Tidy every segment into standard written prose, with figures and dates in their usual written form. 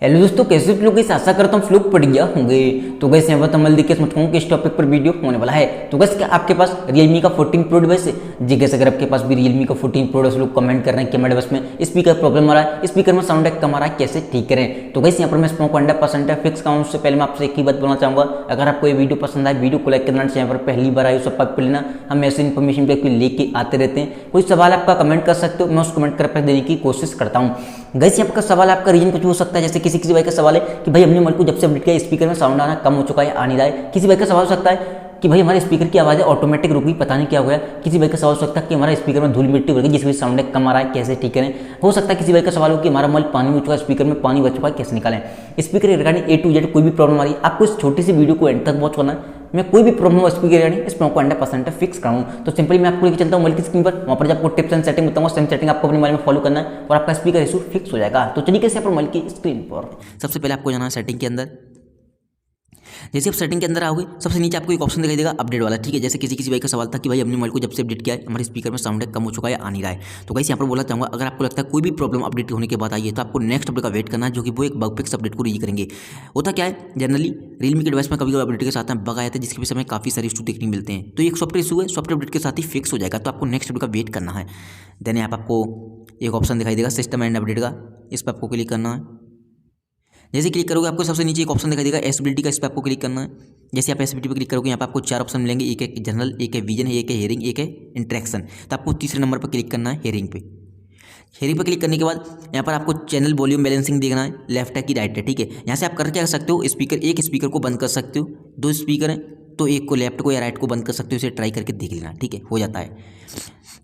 Hello दोस्तों, कैसे आप लोग? इस आशा करता हूँ लोग पढ़ गया होंगे। तो गैस यहाँ पर तमल देखिए स्मार्टफोन के इस टॉपिक पर वीडियो होने वाला है। तो गैस क्या आपके पास Realme का 14 Pro डिवाइस है? जी गैस, अगर आपके पास भी Realme का 14 Pro डिवाइस, लोग कमेंट कर रहे हैं कि हमारे डिवाइस में स्पीकर प्रॉब्लम आ रहा है, स्पीकर में साउंड कम आ रहा है, कैसे ठीक करें। तो गैस यहाँ पर मैं इसको 100% फिक्स कराऊँ उससे पहले मैं आपसे एक ही बात बोलना चाहूँगा, अगर आपको ये वीडियो पसंद आए वीडियो को लाइक करना, यहाँ पर पहली बार आए हो सब्सक्राइब कर लेना। हम ऐसे इन्फॉर्मेशन पे लेके आते रहते हैं। कोई सवाल आपका कमेंट कर सकते हो, मैं उस कमेंट कर देने की कोशिश करता हूँ। गैस यहाँ पर सवाल आपका रीजन कुछ हो सकता है, जैसे किसी भाई का सवाल है कि भाई हमने मोबाइल को जब से अपडेट किया स्पीकर में साउंड आना कम हो चुका है, आ नहीं रहा है। किसी भाई का सवाल हो सकता है कि भाई हमारे स्पीकर की आवाज़ ऑटोमेटिक रुक गई, पता नहीं क्या हो गया। किसी भाई का सवाल हो सकता है कि हमारा स्पीकर में धूल मिट्टी हो गई जिस वजह से साउंड कम आ रहा है, कैसे ठीक करें। हो सकता है किसी भाई का सवाल हो कि हमारा मोबाइल पानी में हो चुका है, स्पीकर में पानी बच चुका है, कैसे निकालें। Speaker regarding A to Z कोई भी प्रॉब्लम आ रही है, आपको इस छोटी सी वीडियो को एंड तक वॉच करना है। मैं कोई भी प्रॉब्लम हो स्पीकर रिगार्डिंग इस प्रॉब्लम को 100% फिक्स कराऊँ, तो सिंपली मैं आपको लेकर चलता हूँ मोबाइल की स्क्रीन पर। वहाँ पर जब आपको टिप्स एंड सेटिंग बताऊंगा, सेम सेटिंग आपको अपने मोबाइल में फॉलो करना है और आपका स्पीकर इशू फिक्स हो जाएगा। तो चलिए कैसे आप मोबाइल की स्क्रीन पर सबसे पहले आपको जाना है सेटिंग के अंदर। जैसे आप सेटिंग के अंदर आओगे, सबसे नीचे आपको एक ऑप्शन दिखाई देगा अपडेट वाला, ठीक है। जैसे किसी भाई का सवाल था कि भाई हमने मोबाइल को जब से अपडेट किया है हमारे स्पीकर में साउंड कम हो चुका है, आ नहीं रहा है। तो गाइस यहाँ पर बोला चाहूँगा, अगर आपको लगता है कोई भी प्रॉब्लम अपडेट होने के बाद आई है तो आपको नेक्स्ट अपडेट का वेट करना है, जो कि वो एक बग फिक्स अपडेट को रीच करेंगे। होता क्या है, जनरली Realme के डिवाइस में कभी कभी अपडेट के साथ में बग आया था, जिसकी वजह से हमें काफ़ी सारे इशू देखने मिलते हैं। तो एक सॉफ्टवेयर इशू है, सॉफ्टवेयर अपडेट के साथ ही फिक्स हो जाएगा, तो आपको नेक्स्ट अपडेट का वेट करना है। देन यहाँ पर आपको एक ऑप्शन दिखाई देगा सिस्टम एंड अपडेट का, इस पर आपको क्लिक करना है। जैसे क्लिक करोगे आपको सबसे नीचे एक ऑप्शन दिखाई देगा एसेबिलिटी का, इस पर आपको क्लिक करना है। जैसे आप एसेबिलिटी पर क्लिक करोगे यहाँ पर आपको 4 ऑप्शन मिलेंगे, एक है जनरल, एक है विजन है, एक है हेयरिंग, एक है इंटरेक्शन। तो आपको तीसरे नंबर पर क्लिक करना है हेयरिंग पे। हेयरिंग पर क्लिक करने के बाद यहाँ पर आपको चैनल वॉल्यूम बैलेंसिंग देखना है, लेफ्ट है कि राइट है, ठीक है। यहाँ से आप कर क्या कर सकते हो, एक स्पीकर को बंद कर सकते हो, 2 स्पीकर हैं तो एक को लेफ्ट को या राइट को बंद कर सकते हो, इसे ट्राई करके देख लेना, ठीक है, हो जाता है।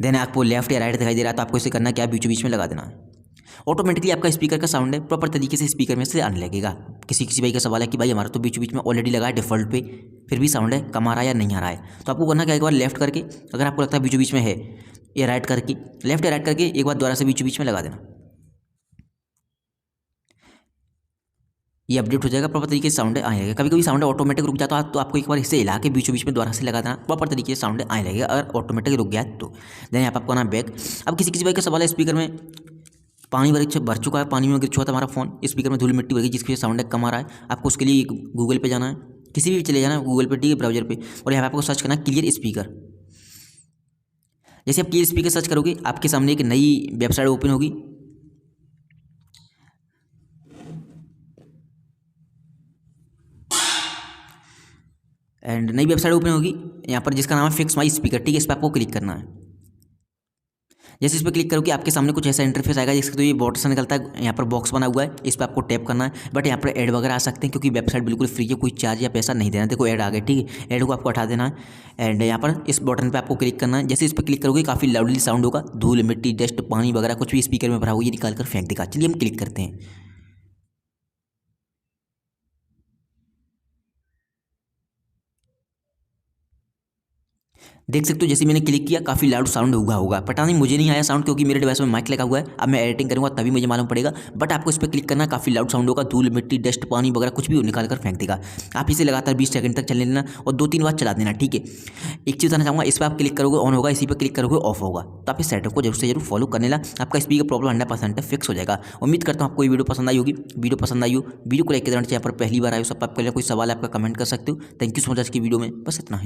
देन आपको लेफ्ट या राइट दिखाई दे रहा है तो आपको इसे करना क्या, बीचों बीच में लगा देना है। ऑटोमेटिकली आपका स्पीकर का साउंड है प्रॉपर तरीके से स्पीकर में से आने लगेगा। किसी भाई का सवाल है कि भाई हमारा तो बीच बीच में ऑलरेडी लगा है डिफॉल्ट पे, फिर भी साउंड है कम आ रहा है या नहीं आ रहा है, तो आपको करना क्या, एक बार लेफ्ट करके, अगर आपको लगता है बीचों बीच में है, या राइट करके, लेफ्ट या राइट करके एक बार दोबारा से बीचों बीच में लगा देना। ये अपडेट हो जाएगा, प्रॉपर तरीके से साउंड आने लगेगा। कभी कभी साउंड ऑटोमेटिक रुक जाता है तो आपको एक बार इसे हिला के बीचों बीच में दोबारा से लगा देना, प्रॉपर तरीके से साउंड आने लगेगा। अगर ऑटोमेटिक रुक गया तो देन यहाँ पर आपको आना बैक। अब किसी भाई का सवाल है स्पीकर में पानी भर चुका है, पानी में गिर चुका था हमारा फोन, स्पीकर में धूल मिट्टी भर गई जिसकी वजह से साउंड कम आ रहा है। आपको उसके लिए गूगल पे जाना है, किसी भी चले जाना है गूगल पे, ठीक है, ब्राउजर पे, और यहाँ पे आपको सर्च करना है क्लियर स्पीकर। जैसे आप क्लियर स्पीकर सर्च करोगे आपके सामने एक नई वेबसाइट ओपन होगी। एंड नई वेबसाइट ओपन होगी यहाँ पर जिसका नाम है फिक्स माई स्पीकर, ठीक है। इस पर आपको क्लिक करना है। जैसे इस पर क्लिक करोगे आपके सामने कुछ ऐसा इंटरफेस आएगा, जिसका तो ये बॉर्डर से निकलता है, यहाँ पर बॉक्स बना हुआ है, इस पर आपको टैप करना है। बट यहाँ पर ऐड वगैरह आ सकते हैं क्योंकि वेबसाइट बिल्कुल फ्री है, कोई चार्ज या पैसा नहीं देना। देखो ऐड आ गए, ठीक है, ऐड को आपको हटा देना है। एंड यहाँ पर इस बटन पर आपको क्लिक करना है। जैसे इस पर क्लिक करोगे काफ़ी लाउडली साउंड होगा, धूल मिट्टी डस्ट पानी वगैरह कुछ भी स्पीकर में भरा हुआ ये निकाल कर फेंक देगा। चलिए हम क्लिक करते हैं। देख सकते हो जैसे मैंने क्लिक किया काफ़ी लाउड साउंड होगा, पता नहीं मुझे नहीं आया साउंड क्योंकि मेरे डिवाइस में माइक लगा हुआ है। अब मैं एडिटिंग करूँगा तभी मुझे मालूम पड़ेगा, बट आपको इस पर क्लिक करना, काफ़ी लाउड साउंड होगा, धूल मिट्टी डस्ट पानी वगैरह कुछ भी निकाल कर फेंक देगा। आप इसे लगातार 20 सेकंड तक चलने देना और 2-3 बार चला देना, ठीक है। एक चीज़ बताना चाहूँगा, इस पर आप क्लिक करोगे ऑन होगा, इसी पर क्लिक करोगे ऑफ होगा। तो आप इस सेटअप को जरूर से जरूर फॉलो करने ला, आपका स्पीकर प्रॉब्लम 100% फिक्स हो जाएगा। उम्मीद करता हूँ आपको ये वीडियो पसंद आई होगी। वीडियो पसंद आई हो, वीडियो को लाइक कर देना चाहिए। यहाँ पर पहली बार आए हो सब, आपको कोई सवाल आपका कमेंट कर सकते हो। Thank you so much. आज की वीडियो में बस इतना है।